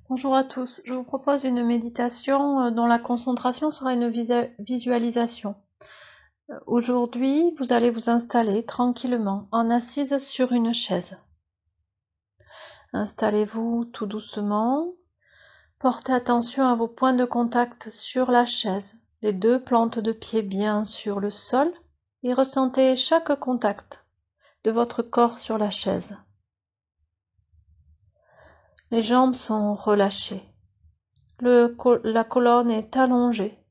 Bonjour à tous, je vous propose une méditation dont la concentration sera une visualisation. Aujourd'hui, vous allez vous installer tranquillement en assise sur une chaise. Installez-vous tout doucement, portez attention à vos points de contact sur la chaise, les deux plantes de pied bien sur le sol et ressentez chaque contact de votre corps sur la chaise. Les jambes sont relâchées, la colonne est allongée.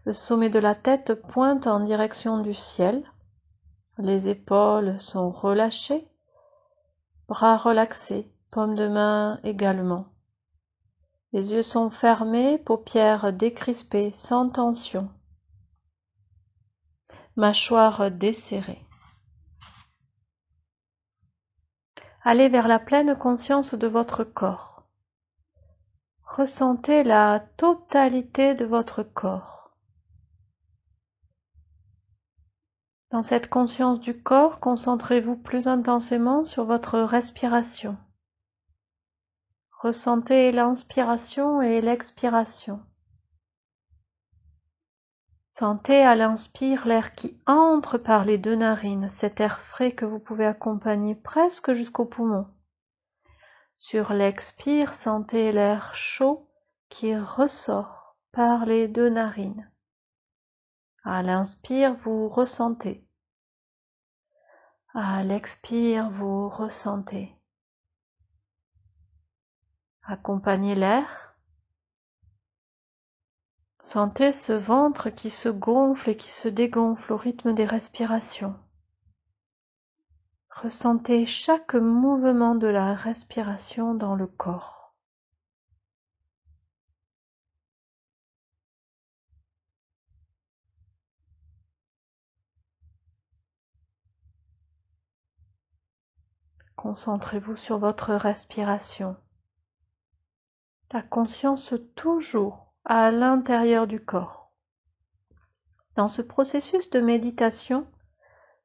Le sommet de la tête pointe en direction du ciel, les épaules sont relâchées, bras relaxés, paumes de main également. Les yeux sont fermés, paupières décrispées, sans tension. Mâchoire desserrée. Allez vers la pleine conscience de votre corps. Ressentez la totalité de votre corps. Dans cette conscience du corps, concentrez-vous plus intensément sur votre respiration. Ressentez l'inspiration et l'expiration. Sentez à l'inspire l'air qui entre par les deux narines, cet air frais que vous pouvez accompagner presque jusqu'au poumon. Sur l'expire, sentez l'air chaud qui ressort par les deux narines. À l'inspire, vous ressentez. À l'expire, vous ressentez. Accompagnez l'air. Sentez ce ventre qui se gonfle et qui se dégonfle au rythme des respirations. Ressentez chaque mouvement de la respiration dans le corps. Concentrez-vous sur votre respiration. La conscience toujours à l'intérieur du corps. Dans ce processus de méditation,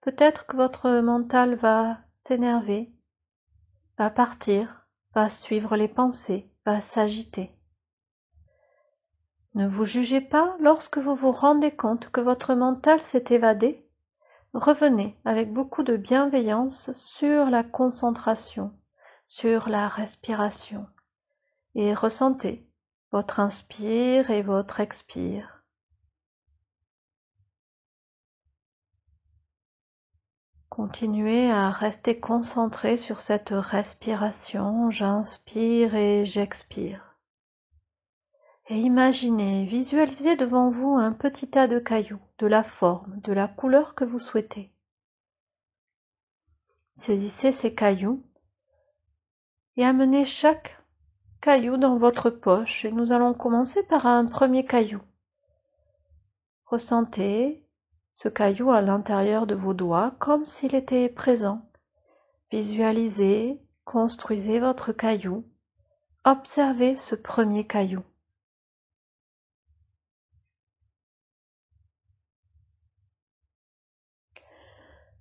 peut-être que votre mental va s'énerver, va partir, va suivre les pensées, va s'agiter. Ne vous jugez pas lorsque vous vous rendez compte que votre mental s'est évadé. Revenez avec beaucoup de bienveillance sur la concentration, sur la respiration et ressentez votre inspire et votre expire. Continuez à rester concentré sur cette respiration, j'inspire et j'expire. Et imaginez, visualisez devant vous un petit tas de cailloux, de la forme, de la couleur que vous souhaitez. Saisissez ces cailloux et amenez chaque caillou dans votre poche et nous allons commencer par un premier caillou. Ressentez ce caillou à l'intérieur de vos doigts comme s'il était présent. Visualisez, construisez votre caillou. Observez ce premier caillou.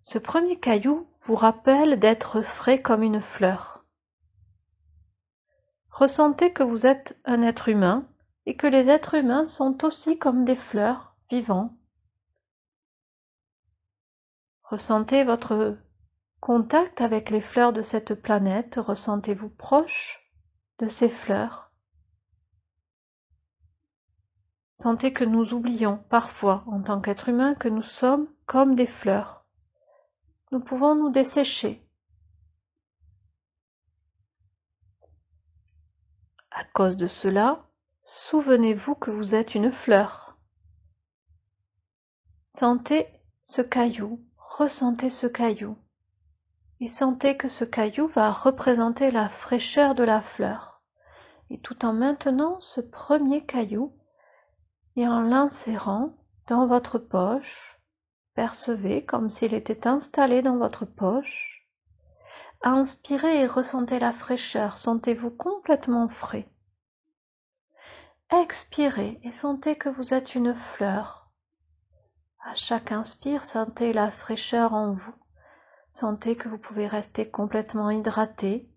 Ce premier caillou vous rappelle d'être frais comme une fleur. Ressentez que vous êtes un être humain et que les êtres humains sont aussi comme des fleurs vivants. Ressentez votre contact avec les fleurs de cette planète, ressentez-vous proche de ces fleurs. Sentez que nous oublions parfois, en tant qu'être humain, que nous sommes comme des fleurs. Nous pouvons nous dessécher. À cause de cela, souvenez-vous que vous êtes une fleur. Sentez ce caillou, ressentez ce caillou. Et sentez que ce caillou va représenter la fraîcheur de la fleur. Et tout en maintenant ce premier caillou et en l'insérant dans votre poche, percevez comme s'il était installé dans votre poche. Inspirez et ressentez la fraîcheur, sentez-vous complètement frais. Expirez et sentez que vous êtes une fleur. À chaque inspire, sentez la fraîcheur en vous. Sentez que vous pouvez rester complètement hydraté.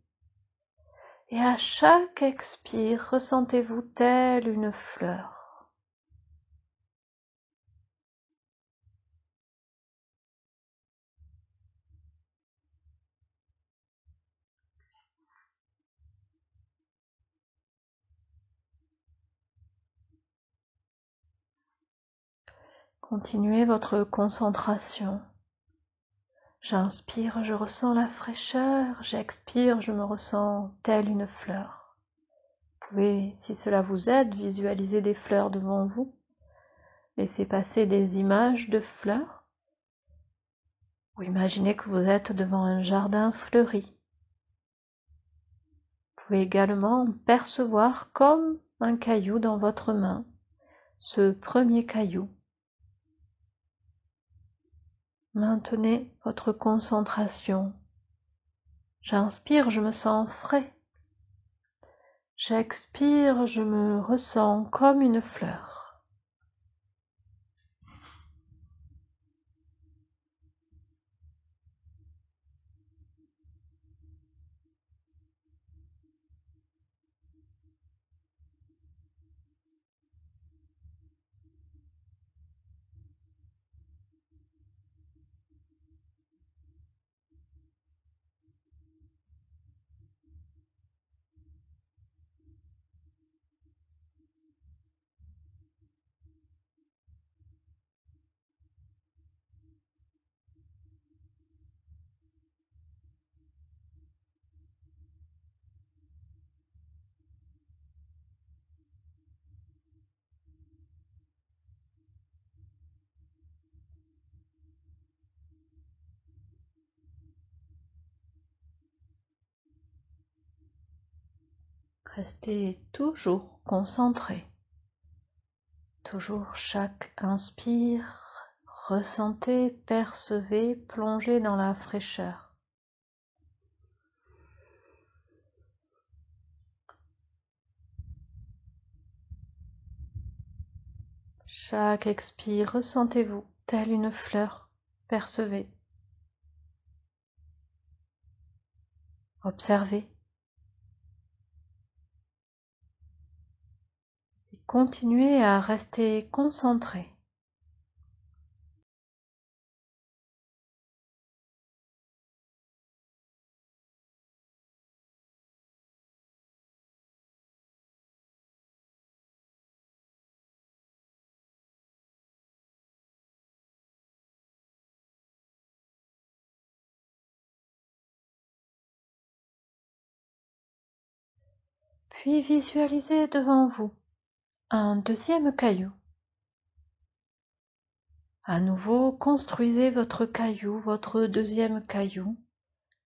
Et à chaque expire, ressentez-vous telle une fleur. Continuez votre concentration. J'inspire, je ressens la fraîcheur, j'expire, je me ressens telle une fleur. Vous pouvez, si cela vous aide, visualiser des fleurs devant vous. Laissez passer des images de fleurs. Ou imaginez que vous êtes devant un jardin fleuri. Vous pouvez également percevoir comme un caillou dans votre main, ce premier caillou. Maintenez votre concentration. J'inspire, je me sens frais. J'expire, je me ressens comme une fleur. Restez toujours concentré. Toujours chaque inspire, ressentez, percevez, plongez dans la fraîcheur. Chaque expire, ressentez-vous telle une fleur, percevez. Observez. Et continuez à rester concentré. Puis visualisez devant vous un deuxième caillou. À nouveau, construisez votre caillou, votre deuxième caillou,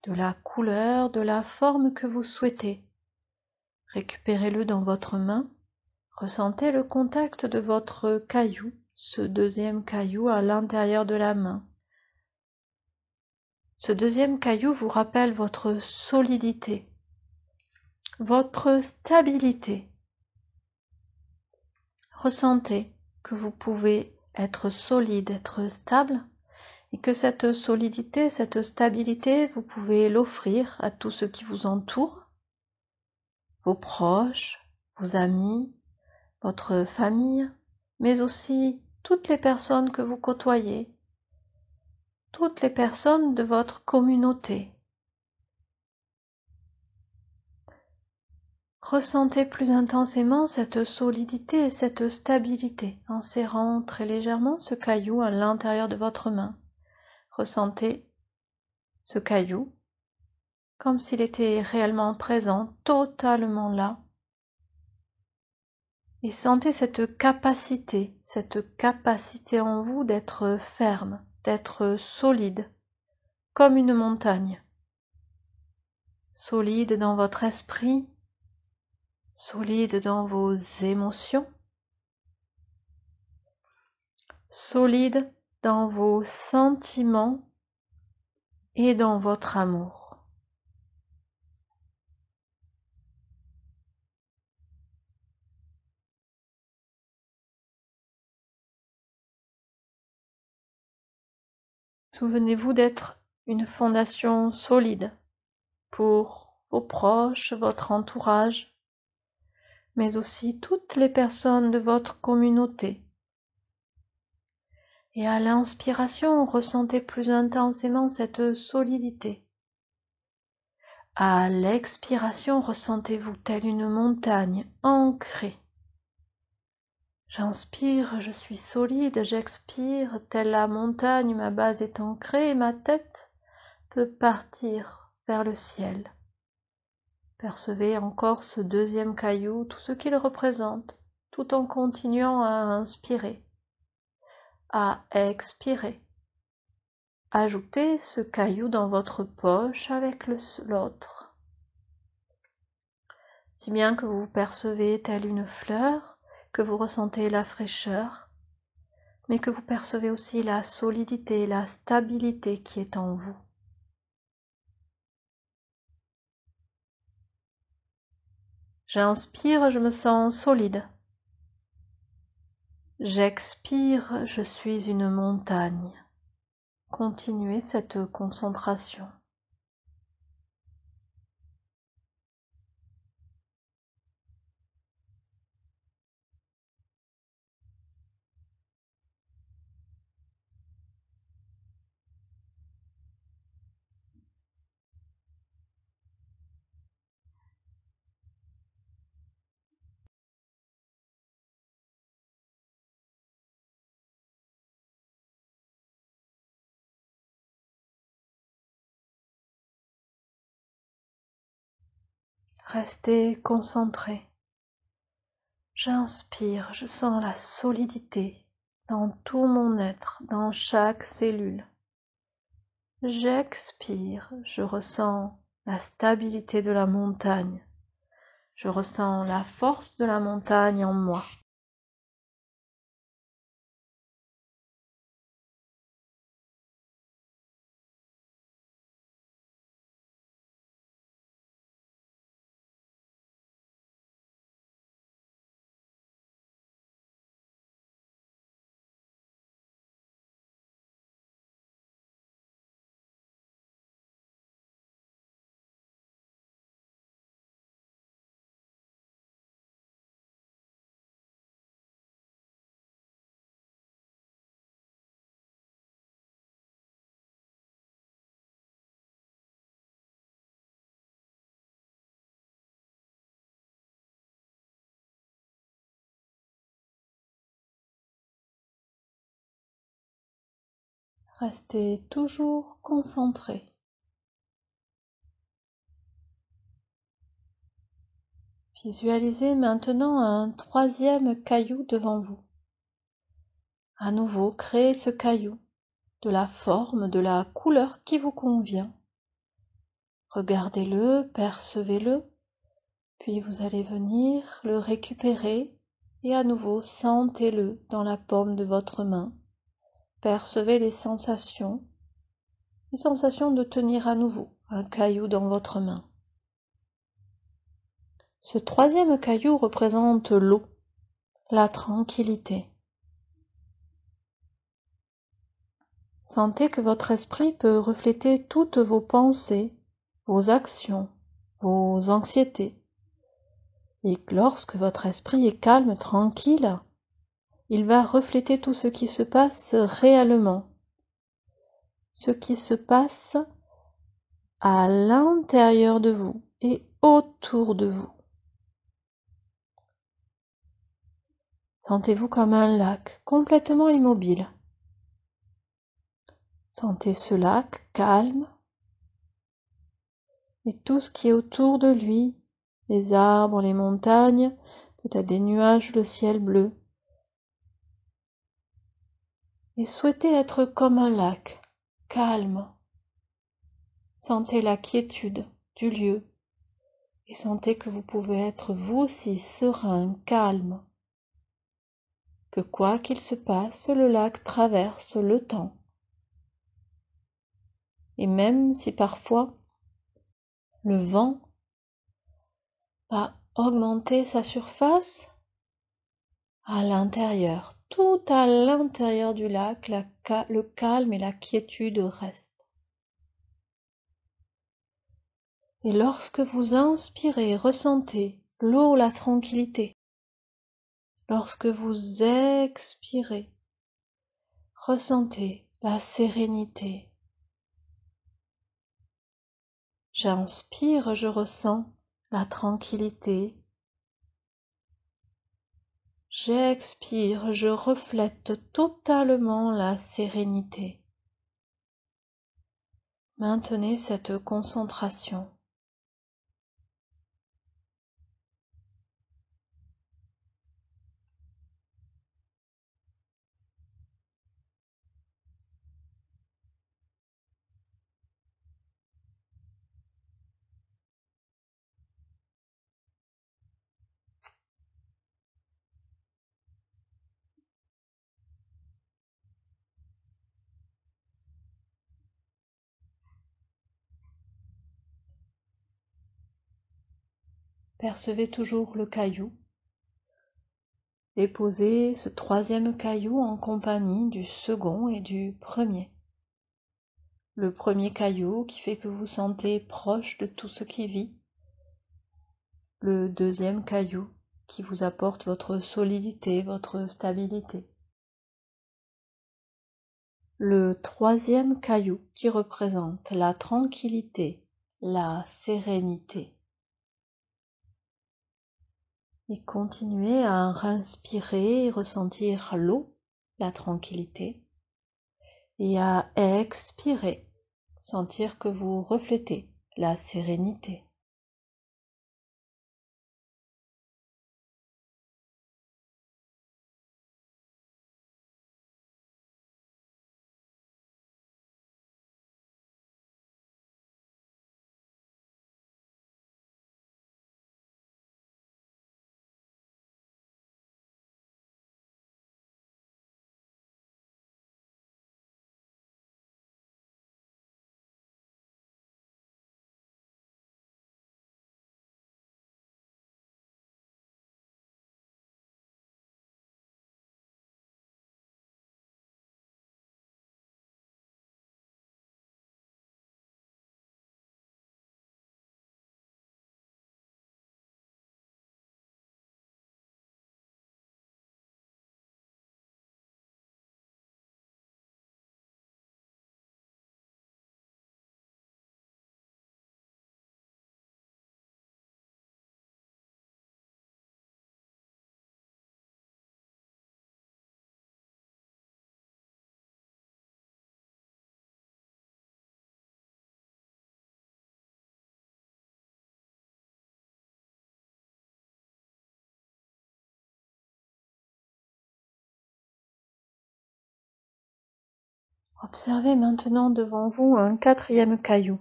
de la couleur, de la forme que vous souhaitez. Récupérez-le dans votre main, ressentez le contact de votre caillou, ce deuxième caillou à l'intérieur de la main. Ce deuxième caillou vous rappelle votre solidité, votre stabilité. Ressentez que vous pouvez être solide, être stable, et que cette solidité, cette stabilité, vous pouvez l'offrir à tout ce qui vous entoure, vos proches, vos amis, votre famille, mais aussi toutes les personnes que vous côtoyez, toutes les personnes de votre communauté. Ressentez plus intensément cette solidité et cette stabilité en serrant très légèrement ce caillou à l'intérieur de votre main. Ressentez ce caillou comme s'il était réellement présent, totalement là. Et sentez cette capacité en vous d'être ferme, d'être solide, comme une montagne. Solide dans votre esprit, solide dans vos émotions, solide dans vos sentiments et dans votre amour. Souvenez-vous d'être une fondation solide pour vos proches, votre entourage, mais aussi toutes les personnes de votre communauté. Et à l'inspiration, ressentez plus intensément cette solidité. À l'expiration, ressentez-vous telle une montagne ancrée. J'inspire, je suis solide, j'expire, telle la montagne, ma base est ancrée et ma tête peut partir vers le ciel. Percevez encore ce deuxième caillou, tout ce qu'il représente, tout en continuant à inspirer, à expirer. Ajoutez ce caillou dans votre poche avec l'autre, si bien que vous percevez telle une fleur, que vous ressentez la fraîcheur, mais que vous percevez aussi la solidité, la stabilité qui est en vous. J'inspire, je me sens solide. J'expire, je suis une montagne. Continuez cette concentration. Restez concentré. J'inspire, je sens la solidité dans tout mon être, dans chaque cellule. J'expire, je ressens la stabilité de la montagne. Je ressens la force de la montagne en moi. Restez toujours concentré. Visualisez maintenant un troisième caillou devant vous. À nouveau, créez ce caillou de la forme, de la couleur qui vous convient. Regardez-le, percevez-le, puis vous allez venir le récupérer et à nouveau sentez-le dans la paume de votre main. Percevez les sensations de tenir à nouveau un caillou dans votre main. Ce troisième caillou représente l'eau, la tranquillité. Sentez que votre esprit peut refléter toutes vos pensées, vos actions, vos anxiétés. Et lorsque votre esprit est calme, tranquille, il va refléter tout ce qui se passe réellement, ce qui se passe à l'intérieur de vous et autour de vous. Sentez-vous comme un lac complètement immobile. Sentez ce lac calme et tout ce qui est autour de lui, les arbres, les montagnes, peut-être des nuages, le ciel bleu. Et souhaitez être comme un lac, calme. Sentez la quiétude du lieu et sentez que vous pouvez être vous aussi serein, calme. Que quoi qu'il se passe, le lac traverse le temps. Et même si parfois le vent va augmenter sa surface, à l'intérieur, tout à l'intérieur du lac, le calme et la quiétude restent. Et lorsque vous inspirez, ressentez l'eau, la tranquillité. Lorsque vous expirez, ressentez la sérénité. J'inspire, je ressens la tranquillité. J'expire, je reflète totalement la sérénité. Maintenez cette concentration. Percevez toujours le caillou. Déposez ce troisième caillou en compagnie du second et du premier. Le premier caillou qui fait que vous sentez proche de tout ce qui vit. Le deuxième caillou qui vous apporte votre solidité, votre stabilité. Le troisième caillou qui représente la tranquillité, la sérénité. Et continuez à inspirer et ressentir l'eau, la tranquillité, et à expirer, sentir que vous reflétez la sérénité. Observez maintenant devant vous un quatrième caillou.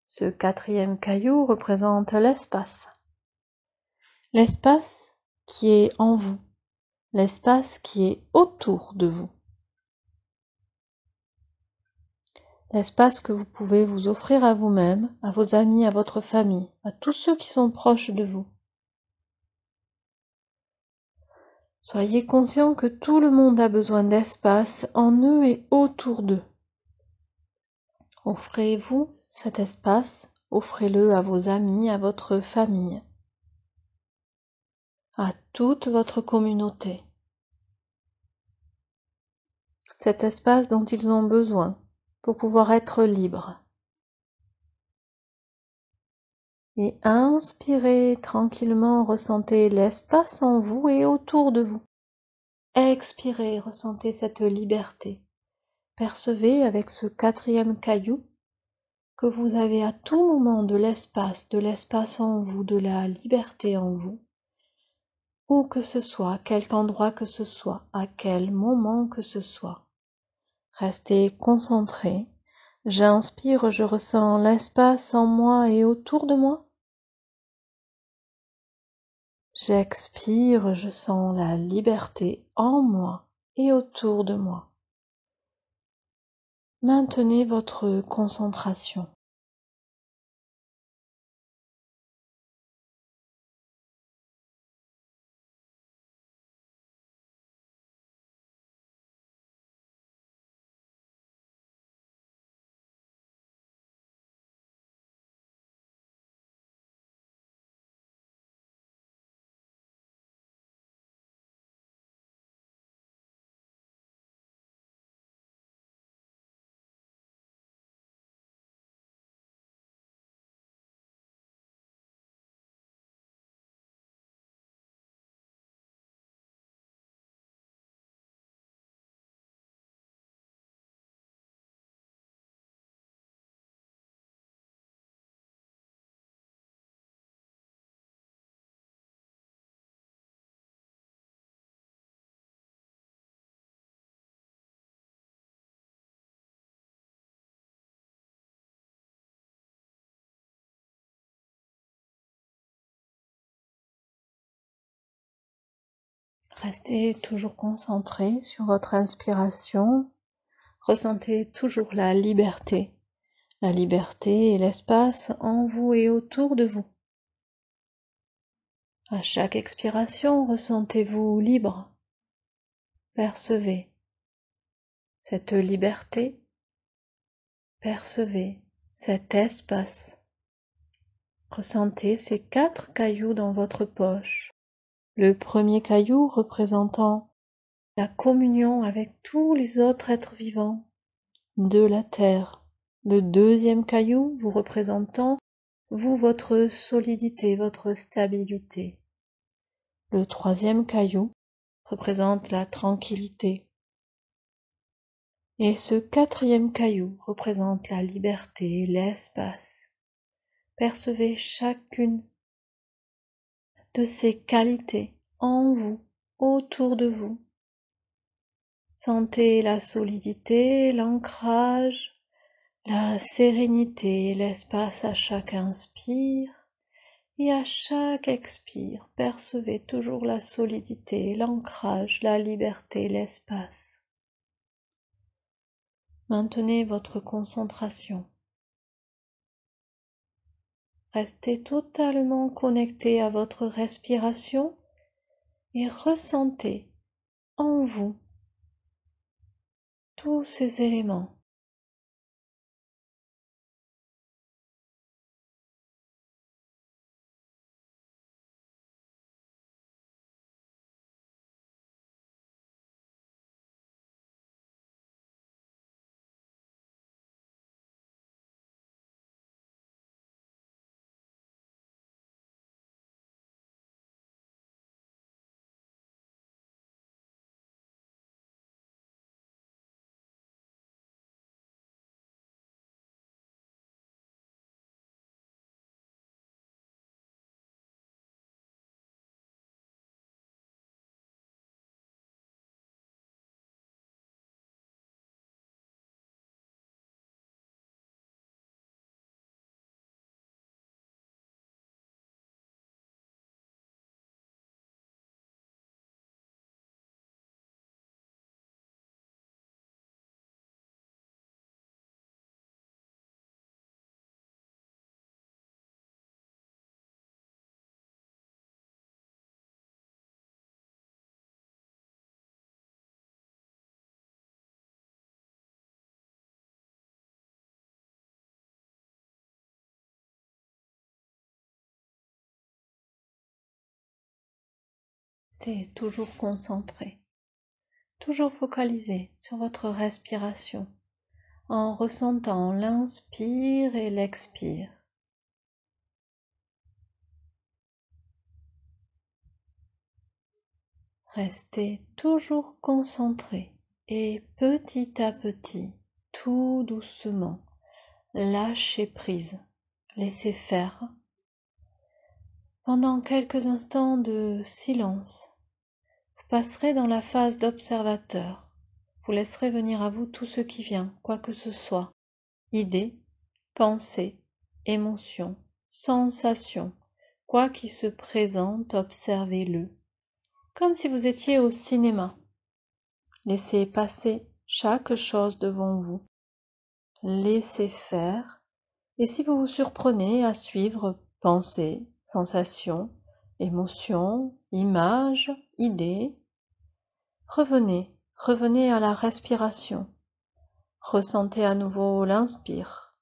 Ce quatrième caillou représente l'espace. L'espace qui est en vous, l'espace qui est autour de vous. L'espace que vous pouvez vous offrir à vous-même, à vos amis, à votre famille, à tous ceux qui sont proches de vous. Soyez conscient que tout le monde a besoin d'espace en eux et autour d'eux. Offrez-vous cet espace, offrez-le à vos amis, à votre famille, à toute votre communauté. Cet espace dont ils ont besoin pour pouvoir être libres. Et inspirez tranquillement, ressentez l'espace en vous et autour de vous. Expirez, ressentez cette liberté. Percevez avec ce quatrième caillou que vous avez à tout moment de l'espace en vous, de la liberté en vous, où que ce soit, à quelque endroit que ce soit, à quel moment que ce soit. Restez concentré. J'inspire, je ressens l'espace en moi et autour de moi. J'expire, je sens la liberté en moi et autour de moi. Maintenez votre concentration. Restez toujours concentré sur votre inspiration. Ressentez toujours la liberté et l'espace en vous et autour de vous. À chaque expiration, ressentez-vous libre. Percevez cette liberté, percevez cet espace. Ressentez ces 4 cailloux dans votre poche. Le premier caillou représentant la communion avec tous les autres êtres vivants de la Terre. Le deuxième caillou vous représentant, vous, votre solidité, votre stabilité. Le troisième caillou représente la tranquillité. Et ce quatrième caillou représente la liberté, l'espace. Percevez chacune de ces qualités en vous, autour de vous. Sentez la solidité, l'ancrage, la sérénité, l'espace à chaque inspire et à chaque expire. Percevez toujours la solidité, l'ancrage, la liberté, l'espace. Maintenez votre concentration. Restez totalement connecté à votre respiration et ressentez en vous tous ces éléments. Restez toujours concentré, toujours focalisé sur votre respiration en ressentant l'inspire et l'expire. Restez toujours concentré et petit à petit, tout doucement, lâchez prise, laissez faire. Pendant quelques instants de silence, vous passerez dans la phase d'observateur. Vous laisserez venir à vous tout ce qui vient, quoi que ce soit. Idées, pensées, émotions, sensations, quoi qui se présente, observez-le. Comme si vous étiez au cinéma. Laissez passer chaque chose devant vous. Laissez faire. Et si vous vous surprenez à suivre pensées, sensations, émotions, images, idées, revenez à la respiration. Ressentez à nouveau l'inspire.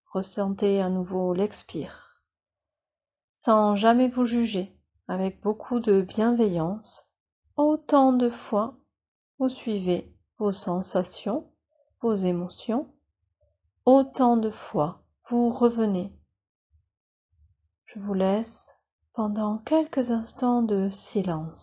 Ressentez à nouveau l'expire. Sans jamais vous juger, avec beaucoup de bienveillance, autant de fois vous suivez vos sensations, vos émotions, autant de fois vous revenez. Je vous laisse pendant quelques instants de silence.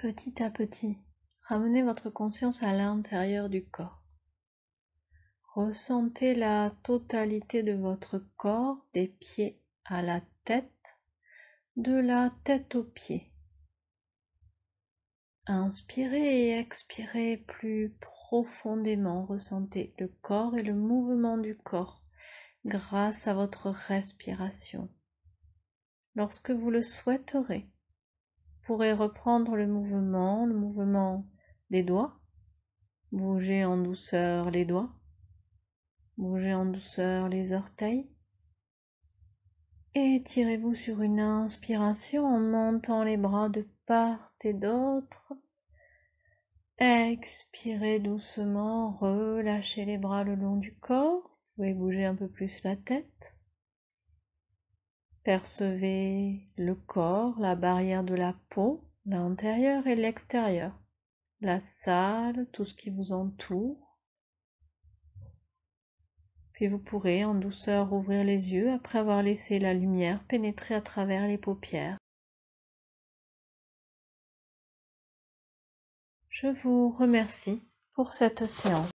Petit à petit, ramenez votre conscience à l'intérieur du corps. Ressentez la totalité de votre corps, des pieds à la tête, de la tête aux pieds. Inspirez et expirez plus profondément, ressentez le corps et le mouvement du corps grâce à votre respiration. Lorsque vous le souhaiterez, vous pourrez reprendre le mouvement des doigts, bougez en douceur les doigts, bougez en douceur les orteils, et étirez-vous sur une inspiration en montant les bras de part et d'autre. Expirez doucement, relâchez les bras le long du corps, vous pouvez bouger un peu plus la tête. Percevez le corps, la barrière de la peau, l'intérieur et l'extérieur, la salle, tout ce qui vous entoure. Puis vous pourrez en douceur ouvrir les yeux après avoir laissé la lumière pénétrer à travers les paupières. Je vous remercie pour cette séance.